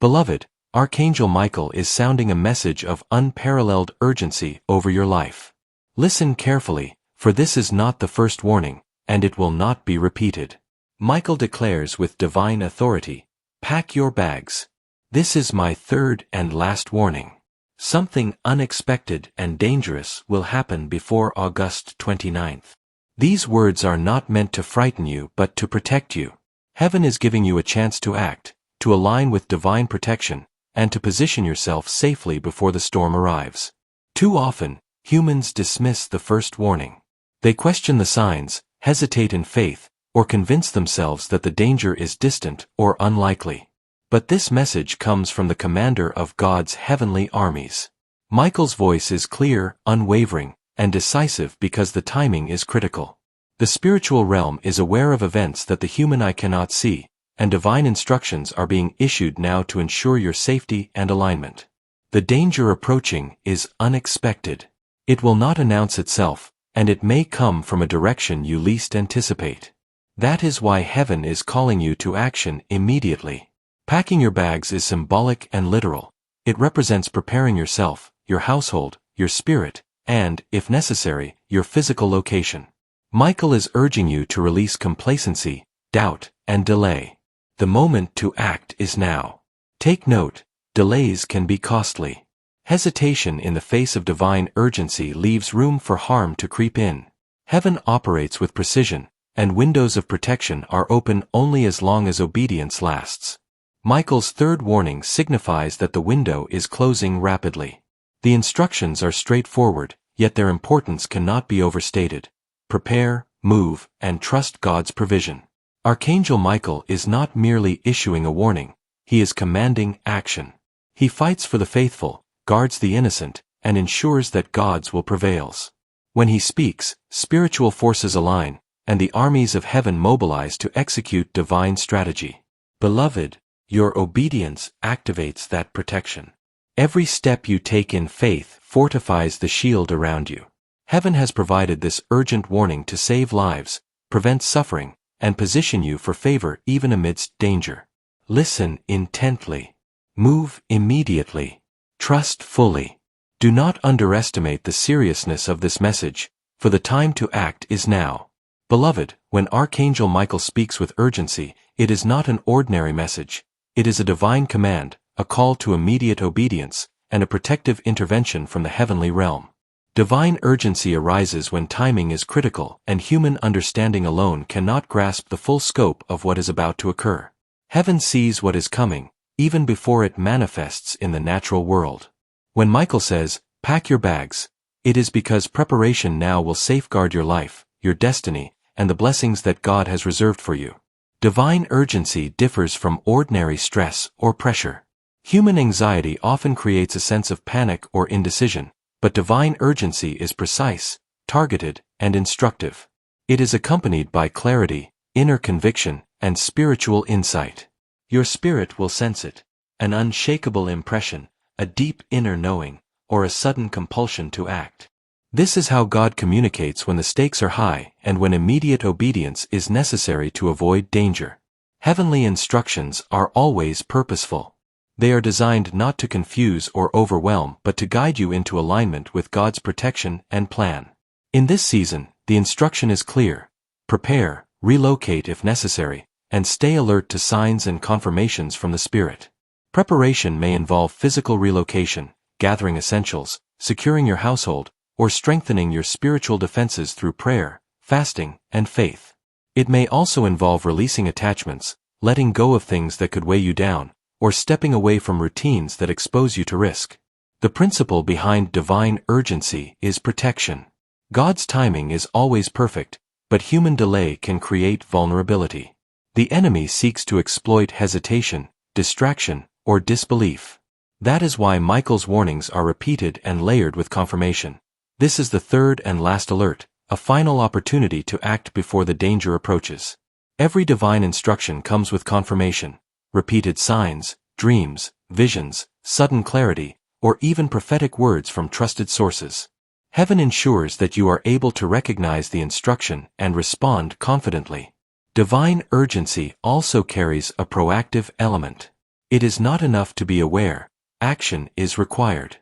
Beloved, Archangel Michael is sounding a message of unparalleled urgency over your life. Listen carefully, for this is not the first warning, and it will not be repeated. Michael declares with divine authority, "Pack your bags. This is my third and last warning. Something unexpected and dangerous will happen before August 29th. These words are not meant to frighten you but to protect you. Heaven is giving you a chance to act, to align with divine protection, and to position yourself safely before the storm arrives. Too often, humans dismiss the first warning. They question the signs, hesitate in faith, or convince themselves that the danger is distant or unlikely. But this message comes from the commander of God's heavenly armies. Michael's voice is clear, unwavering, and decisive because the timing is critical. The spiritual realm is aware of events that the human eye cannot see, and divine instructions are being issued now to ensure your safety and alignment. The danger approaching is unexpected. It will not announce itself, and it may come from a direction you least anticipate. That is why heaven is calling you to action immediately. Packing your bags is symbolic and literal. It represents preparing yourself, your household, your spirit, and, if necessary, your physical location. Michael is urging you to release complacency, doubt, and delay. The moment to act is now. Take note, delays can be costly. Hesitation in the face of divine urgency leaves room for harm to creep in. Heaven operates with precision, and windows of protection are open only as long as obedience lasts. Michael's third warning signifies that the window is closing rapidly. The instructions are straightforward, yet their importance cannot be overstated. Prepare, move, and trust God's provision. Archangel Michael is not merely issuing a warning, he is commanding action. He fights for the faithful, guards the innocent, and ensures that God's will prevails. When he speaks, spiritual forces align, and the armies of heaven mobilize to execute divine strategy. Beloved, your obedience activates that protection. Every step you take in faith fortifies the shield around you. Heaven has provided this urgent warning to save lives, prevent suffering, and position you for favor even amidst danger. Listen intently. Move immediately. Trust fully. Do not underestimate the seriousness of this message, for the time to act is now. Beloved, when Archangel Michael speaks with urgency, it is not an ordinary message. It is a divine command, a call to immediate obedience, and a protective intervention from the heavenly realm. Divine urgency arises when timing is critical and human understanding alone cannot grasp the full scope of what is about to occur. Heaven sees what is coming, even before it manifests in the natural world. When Michael says, "Pack your bags," it is because preparation now will safeguard your life, your destiny, and the blessings that God has reserved for you. Divine urgency differs from ordinary stress or pressure. Human anxiety often creates a sense of panic or indecision, but divine urgency is precise, targeted, and instructive. It is accompanied by clarity, inner conviction, and spiritual insight. Your spirit will sense it, an unshakable impression, a deep inner knowing, or a sudden compulsion to act. This is how God communicates when the stakes are high and when immediate obedience is necessary to avoid danger. Heavenly instructions are always purposeful. They are designed not to confuse or overwhelm but to guide you into alignment with God's protection and plan. In this season, the instruction is clear. Prepare, relocate if necessary, and stay alert to signs and confirmations from the Spirit. Preparation may involve physical relocation, gathering essentials, securing your household, or strengthening your spiritual defenses through prayer, fasting, and faith. It may also involve releasing attachments, letting go of things that could weigh you down, or stepping away from routines that expose you to risk. The principle behind divine urgency is protection. God's timing is always perfect, but human delay can create vulnerability. The enemy seeks to exploit hesitation, distraction, or disbelief. That is why Michael's warnings are repeated and layered with confirmation. This is the third and last alert, a final opportunity to act before the danger approaches. Every divine instruction comes with confirmation, repeated signs, dreams, visions, sudden clarity, or even prophetic words from trusted sources. Heaven ensures that you are able to recognize the instruction and respond confidently. Divine urgency also carries a proactive element. It is not enough to be aware, action is required.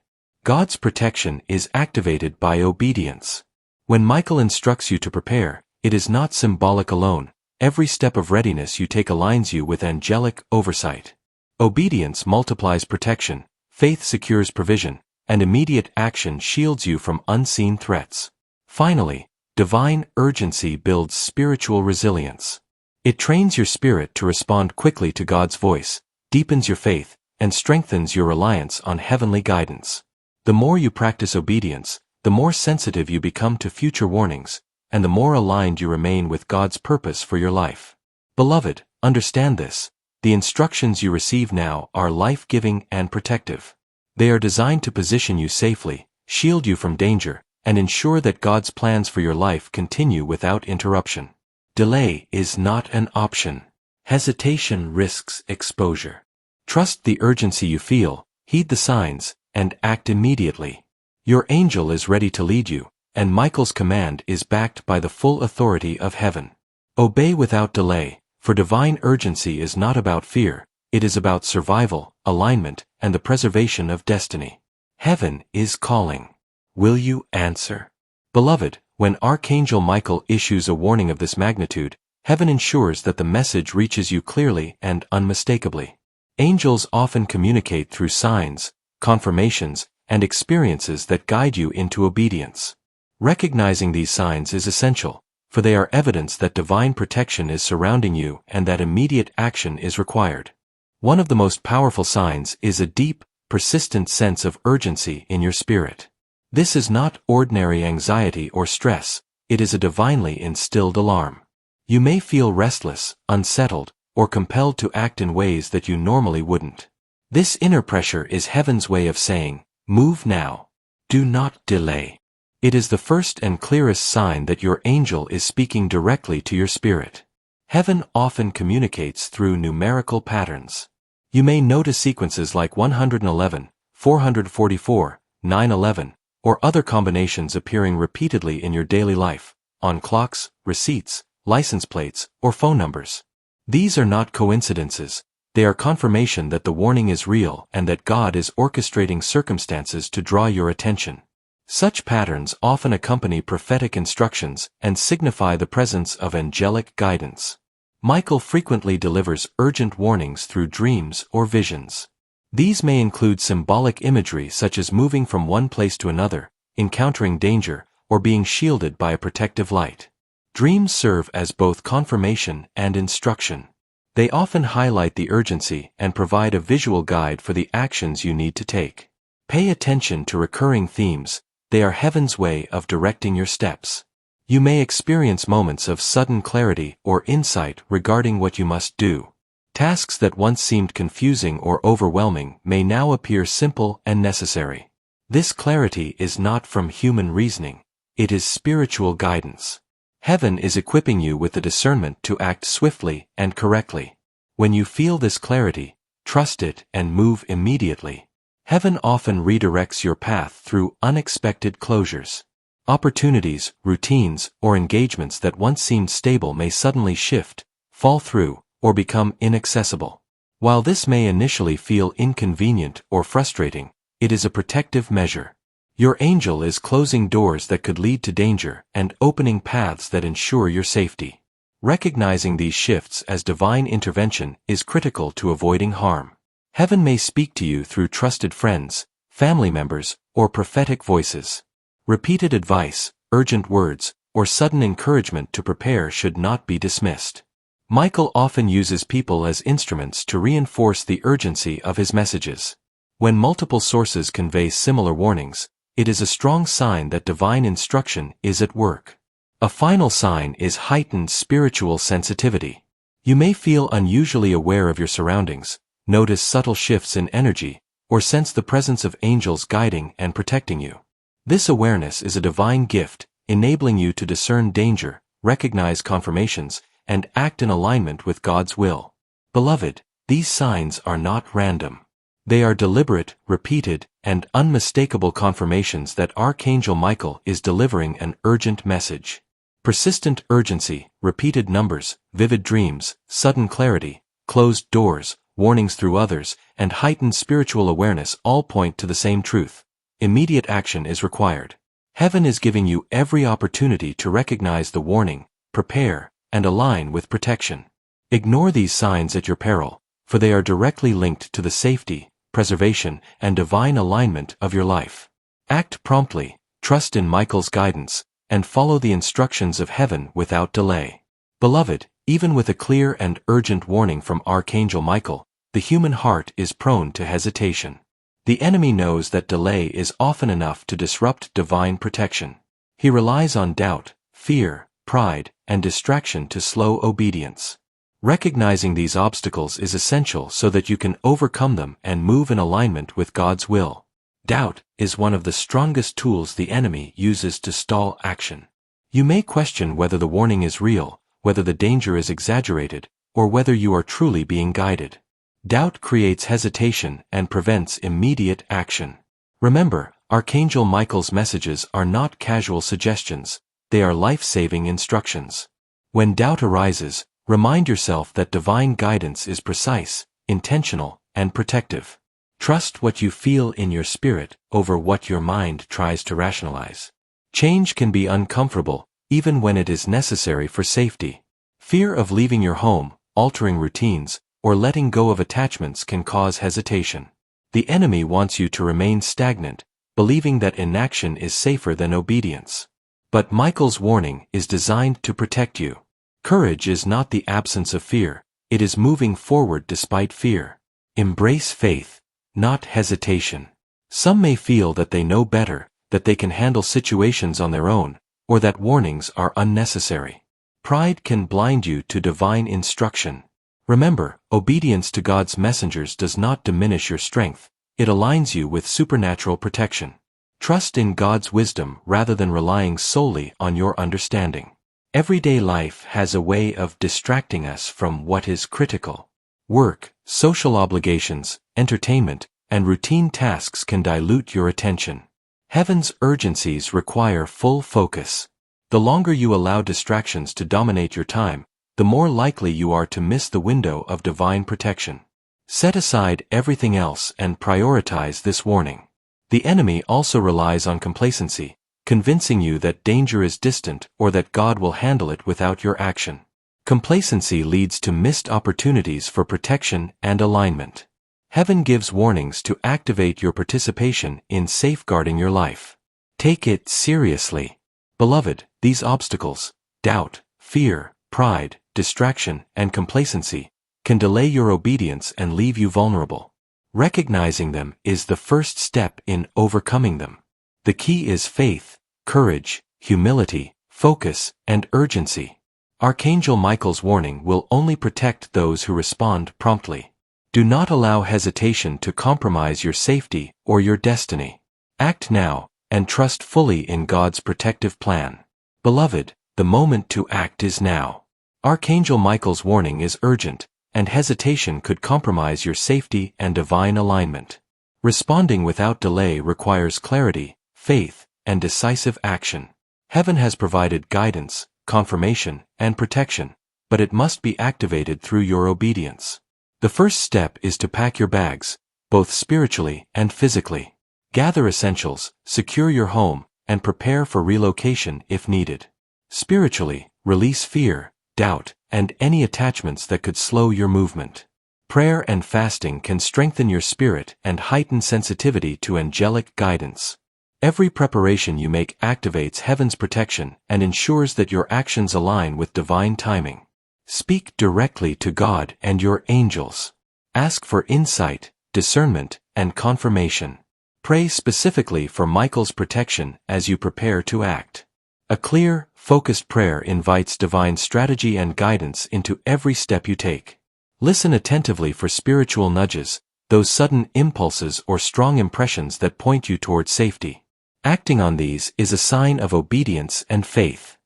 God's protection is activated by obedience. When Michael instructs you to prepare, it is not symbolic alone. Every step of readiness you take aligns you with angelic oversight. Obedience multiplies protection, faith secures provision, and immediate action shields you from unseen threats. Finally, divine urgency builds spiritual resilience. It trains your spirit to respond quickly to God's voice, deepens your faith, and strengthens your reliance on heavenly guidance. The more you practice obedience, the more sensitive you become to future warnings, and the more aligned you remain with God's purpose for your life. Beloved, understand this. The instructions you receive now are life-giving and protective. They are designed to position you safely, shield you from danger, and ensure that God's plans for your life continue without interruption. Delay is not an option. Hesitation risks exposure. Trust the urgency you feel, heed the signs, and act immediately. Your angel is ready to lead you, and Michael's command is backed by the full authority of heaven. Obey without delay, for divine urgency is not about fear, it is about survival, alignment, and the preservation of destiny. Heaven is calling. Will you answer? Beloved, when Archangel Michael issues a warning of this magnitude, heaven ensures that the message reaches you clearly and unmistakably. Angels often communicate through signs, confirmations, and experiences that guide you into obedience. Recognizing these signs is essential, for they are evidence that divine protection is surrounding you and that immediate action is required. One of the most powerful signs is a deep, persistent sense of urgency in your spirit. This is not ordinary anxiety or stress, it is a divinely instilled alarm. You may feel restless, unsettled, or compelled to act in ways that you normally wouldn't. This inner pressure is heaven's way of saying, move now. Do not delay. It is the first and clearest sign that your angel is speaking directly to your spirit. Heaven often communicates through numerical patterns. You may notice sequences like 111, 444, 911, or other combinations appearing repeatedly in your daily life, on clocks, receipts, license plates, or phone numbers. These are not coincidences. They are confirmation that the warning is real and that God is orchestrating circumstances to draw your attention. Such patterns often accompany prophetic instructions and signify the presence of angelic guidance. Michael frequently delivers urgent warnings through dreams or visions. These may include symbolic imagery such as moving from one place to another, encountering danger, or being shielded by a protective light. Dreams serve as both confirmation and instruction. They often highlight the urgency and provide a visual guide for the actions you need to take. Pay attention to recurring themes. They are heaven's way of directing your steps. You may experience moments of sudden clarity or insight regarding what you must do. Tasks that once seemed confusing or overwhelming may now appear simple and necessary. This clarity is not from human reasoning. It is spiritual guidance. Heaven is equipping you with the discernment to act swiftly and correctly. When you feel this clarity, trust it and move immediately. Heaven often redirects your path through unexpected closures. Opportunities, routines, or engagements that once seemed stable may suddenly shift, fall through, or become inaccessible. While this may initially feel inconvenient or frustrating, it is a protective measure. Your angel is closing doors that could lead to danger and opening paths that ensure your safety. Recognizing these shifts as divine intervention is critical to avoiding harm. Heaven may speak to you through trusted friends, family members, or prophetic voices. Repeated advice, urgent words, or sudden encouragement to prepare should not be dismissed. Michael often uses people as instruments to reinforce the urgency of his messages. When multiple sources convey similar warnings, it is a strong sign that divine instruction is at work. A final sign is heightened spiritual sensitivity. You may feel unusually aware of your surroundings, notice subtle shifts in energy, or sense the presence of angels guiding and protecting you. This awareness is a divine gift, enabling you to discern danger, recognize confirmations, and act in alignment with God's will. Beloved, these signs are not random. They are deliberate, repeated, and unmistakable confirmations that Archangel Michael is delivering an urgent message. Persistent urgency, repeated numbers, vivid dreams, sudden clarity, closed doors, warnings through others, and heightened spiritual awareness all point to the same truth. Immediate action is required. Heaven is giving you every opportunity to recognize the warning, prepare, and align with protection. Ignore these signs at your peril, for they are directly linked to the safety, preservation, and divine alignment of your life. Act promptly, trust in Michael's guidance, and follow the instructions of heaven without delay. Beloved, even with a clear and urgent warning from Archangel Michael, the human heart is prone to hesitation. The enemy knows that delay is often enough to disrupt divine protection. He relies on doubt, fear, pride, and distraction to slow obedience. Recognizing these obstacles is essential so that you can overcome them and move in alignment with God's will. Doubt is one of the strongest tools the enemy uses to stall action. You may question whether the warning is real, whether the danger is exaggerated, or whether you are truly being guided. Doubt creates hesitation and prevents immediate action. Remember, Archangel Michael's messages are not casual suggestions, they are life-saving instructions. When doubt arises, remind yourself that divine guidance is precise, intentional, and protective. Trust what you feel in your spirit over what your mind tries to rationalize. Change can be uncomfortable, even when it is necessary for safety. Fear of leaving your home, altering routines, or letting go of attachments can cause hesitation. The enemy wants you to remain stagnant, believing that inaction is safer than obedience. But Michael's warning is designed to protect you. Courage is not the absence of fear, it is moving forward despite fear. Embrace faith, not hesitation. Some may feel that they know better, that they can handle situations on their own, or that warnings are unnecessary. Pride can blind you to divine instruction. Remember, obedience to God's messengers does not diminish your strength, it aligns you with supernatural protection. Trust in God's wisdom rather than relying solely on your understanding. Everyday life has a way of distracting us from what is critical. Work, social obligations, entertainment, and routine tasks can dilute your attention. Heaven's urgencies require full focus. The longer you allow distractions to dominate your time, the more likely you are to miss the window of divine protection. Set aside everything else and prioritize this warning. The enemy also relies on complacency, convincing you that danger is distant or that God will handle it without your action. Complacency leads to missed opportunities for protection and alignment. Heaven gives warnings to activate your participation in safeguarding your life. Take it seriously. Beloved, these obstacles, doubt, fear, pride, distraction, and complacency, can delay your obedience and leave you vulnerable. Recognizing them is the first step in overcoming them. The key is faith, courage, humility, focus, and urgency. Archangel Michael's warning will only protect those who respond promptly. Do not allow hesitation to compromise your safety or your destiny. Act now, and trust fully in God's protective plan. Beloved, the moment to act is now. Archangel Michael's warning is urgent, and hesitation could compromise your safety and divine alignment. Responding without delay requires clarity, faith, and decisive action. Heaven has provided guidance, confirmation, and protection, but it must be activated through your obedience. The first step is to pack your bags, both spiritually and physically. Gather essentials, secure your home, and prepare for relocation if needed. Spiritually, release fear, doubt, and any attachments that could slow your movement. Prayer and fasting can strengthen your spirit and heighten sensitivity to angelic guidance. Every preparation you make activates heaven's protection and ensures that your actions align with divine timing. Speak directly to God and your angels. Ask for insight, discernment, and confirmation. Pray specifically for Michael's protection as you prepare to act. A clear, focused prayer invites divine strategy and guidance into every step you take. Listen attentively for spiritual nudges, those sudden impulses or strong impressions that point you toward safety. Acting on these is a sign of obedience and faith.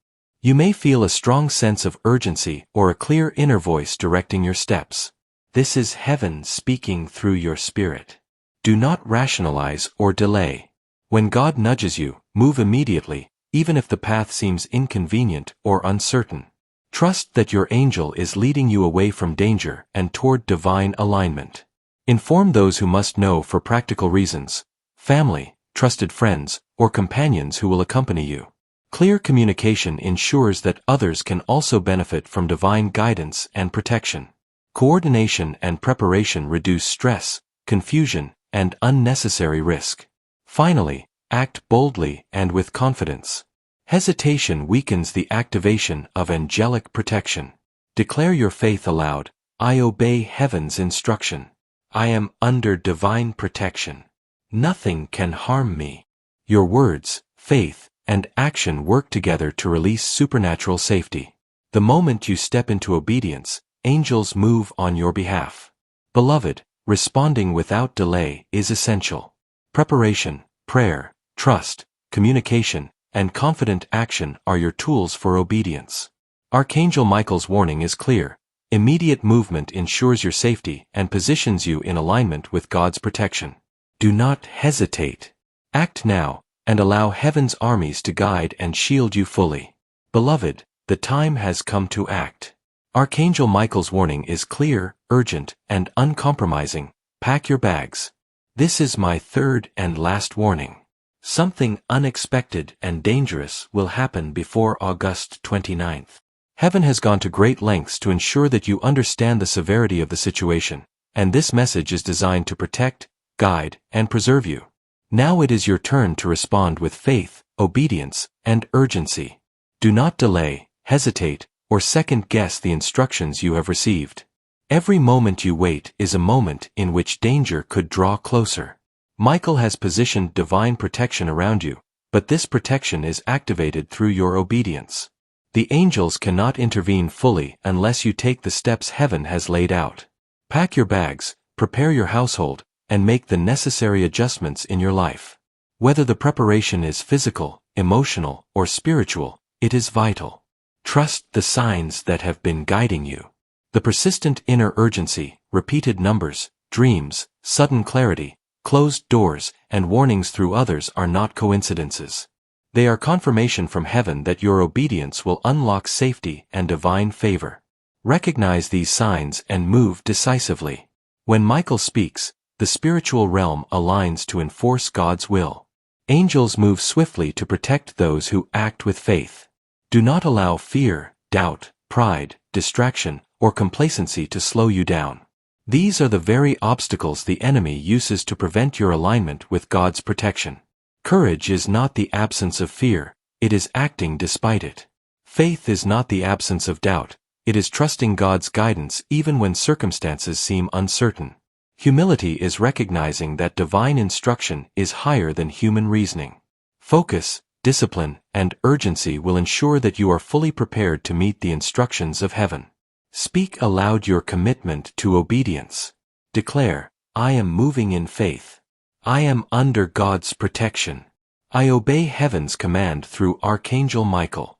You may feel a strong sense of urgency or a clear inner voice directing your steps. This is heaven speaking through your spirit. Do not rationalize or delay. When God nudges you, move immediately, even if the path seems inconvenient or uncertain. Trust that your angel is leading you away from danger and toward divine alignment. Inform those who must know for practical reasons, family, trusted friends, or companions who will accompany you. Clear communication ensures that others can also benefit from divine guidance and protection. Coordination and preparation reduce stress, confusion, and unnecessary risk. Finally, act boldly and with confidence. Hesitation weakens the activation of angelic protection. Declare your faith aloud. I obey heaven's instruction. I am under divine protection. Nothing can harm me. Your words, faith, and action work together to release supernatural safety. The moment you step into obedience, angels move on your behalf. Beloved, responding without delay is essential. Preparation, prayer, trust, communication, and confident action are your tools for obedience. Archangel Michael's warning is clear. Immediate movement ensures your safety and positions you in alignment with God's protection. Do not hesitate. Act now, and allow heaven's armies to guide and shield you fully. Beloved, the time has come to act. Archangel Michael's warning is clear, urgent, and uncompromising. Pack your bags. This is my third and last warning. Something unexpected and dangerous will happen before August 29th. Heaven has gone to great lengths to ensure that you understand the severity of the situation, and this message is designed to protect, guide, and preserve you. Now it is your turn to respond with faith, obedience, and urgency. Do not delay, hesitate, or second-guess the instructions you have received. Every moment you wait is a moment in which danger could draw closer. Michael has positioned divine protection around you, but this protection is activated through your obedience. The angels cannot intervene fully unless you take the steps heaven has laid out. Pack your bags, prepare your household, and make the necessary adjustments in your life. Whether the preparation is physical, emotional, or spiritual, it is vital. Trust the signs that have been guiding you. The persistent inner urgency, repeated numbers, dreams, sudden clarity, closed doors, and warnings through others are not coincidences. They are confirmation from heaven that your obedience will unlock safety and divine favor. Recognize these signs and move decisively. When Michael speaks, the spiritual realm aligns to enforce God's will. Angels move swiftly to protect those who act with faith. Do not allow fear, doubt, pride, distraction, or complacency to slow you down. These are the very obstacles the enemy uses to prevent your alignment with God's protection. Courage is not the absence of fear, it is acting despite it. Faith is not the absence of doubt, it is trusting God's guidance even when circumstances seem uncertain. Humility is recognizing that divine instruction is higher than human reasoning. Focus, discipline, and urgency will ensure that you are fully prepared to meet the instructions of heaven. Speak aloud your commitment to obedience. Declare, I am moving in faith. I am under God's protection. I obey heaven's command through Archangel Michael.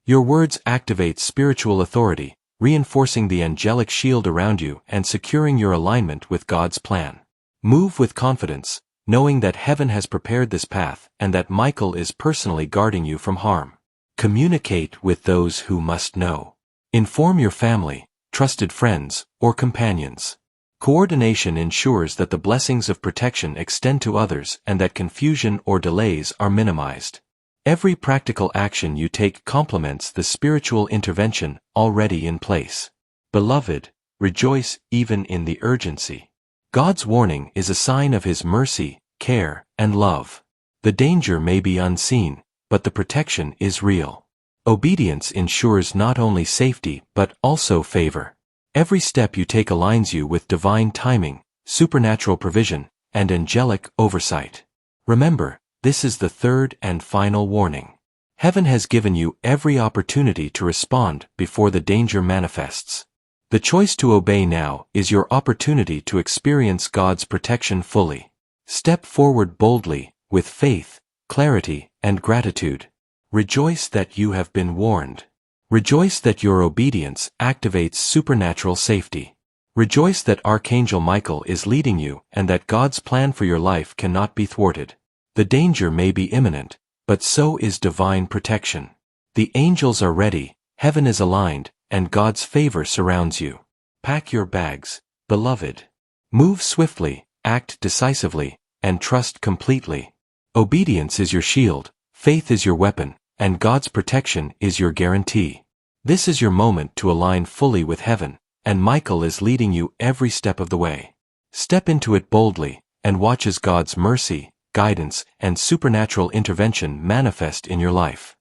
Your words activate spiritual authority, reinforcing the angelic shield around you and securing your alignment with God's plan. Move with confidence, knowing that heaven has prepared this path and that Michael is personally guarding you from harm. Communicate with those who must know. Inform your family, trusted friends, or companions. Coordination ensures that the blessings of protection extend to others and that confusion or delays are minimized. Every practical action you take complements the spiritual intervention already in place. Beloved, rejoice even in the urgency. God's warning is a sign of His mercy, care, and love. The danger may be unseen, but the protection is real. Obedience ensures not only safety but also favor. Every step you take aligns you with divine timing, supernatural provision, and angelic oversight. Remember, this is the third and final warning. Heaven has given you every opportunity to respond before the danger manifests. The choice to obey now is your opportunity to experience God's protection fully. Step forward boldly, with faith, clarity, and gratitude. Rejoice that you have been warned. Rejoice that your obedience activates supernatural safety. Rejoice that Archangel Michael is leading you and that God's plan for your life cannot be thwarted. The danger may be imminent, but so is divine protection. The angels are ready, heaven is aligned, and God's favor surrounds you. Pack your bags, beloved. Move swiftly, act decisively, and trust completely. Obedience is your shield, faith is your weapon, and God's protection is your guarantee. This is your moment to align fully with heaven, and Michael is leading you every step of the way. Step into it boldly, and watch as God's mercy, guidance, and supernatural intervention manifest in your life.